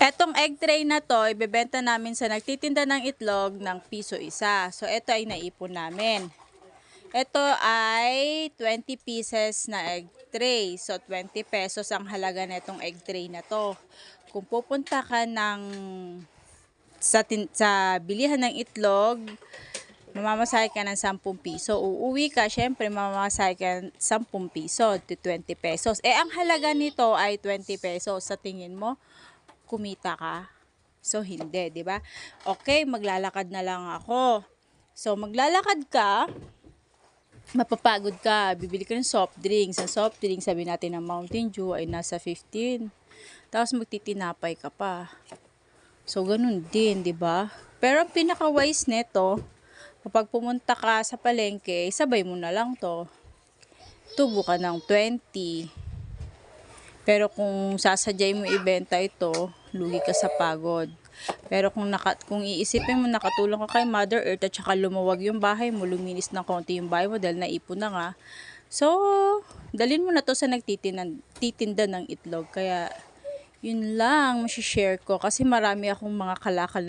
Etong egg tray na to, ibebenta namin sa nagtitinda ng itlog ng piso isa. So, ito ay naipon namin. Ito ay 20 pieces na egg tray. So, 20 pesos ang halaga na itong egg tray na to. Kung pupunta ka sa bilihan ng itlog, mamamasahe ka ng 10 piso. Uuwi ka, syempre mamamasahe ka ng 10 piso to 20 pesos. Ang halaga nito ay 20 pesos. Sa tingin mo, kumita ka? So, hindi, di ba? Okay, maglalakad na lang ako. So, maglalakad ka, mapapagod ka, bibili ka ng soft drinks. Ang soft drinks, sabi natin ng Mountain Dew ay nasa 15. Tapos magtitinapay ka pa. So, ganun din, di ba? Pero ang pinaka-wise neto, kapag pumunta ka sa palengke, sabay mo na lang to. Tubo ka ng 20. Pero kung sasadyay mo ibenta ito, lugi ka sa pagod. Pero kung iisipin mo nakatulong ka kay Mother Earth at saka lumuwag yung bahay mo, luminis ng konti yung bahay mo dahil naipon na nga. So, dalhin mo na to sa nagtitinda ng itlog. Kaya, yun lang share ko kasi marami akong mga kalakal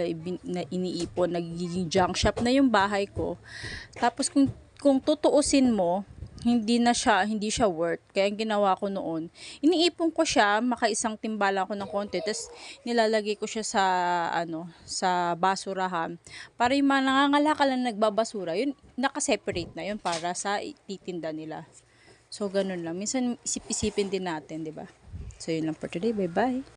na iniipon, nagiging junk shop na yung bahay ko. Tapos kung tutuusin mo, hindi siya worth. Kaya ang ginawa ko noon, iniipon ko siya, makaisang timbala ko ng konti, tapos nilalagay ko siya sa basurahan para yung mga nangangalakal na nagbabasura, yun naka-separate na yun para sa titinda nila. So ganun lang. Minsan isip-isipin din natin, 'di ba? So yun lang for today. Bye-bye.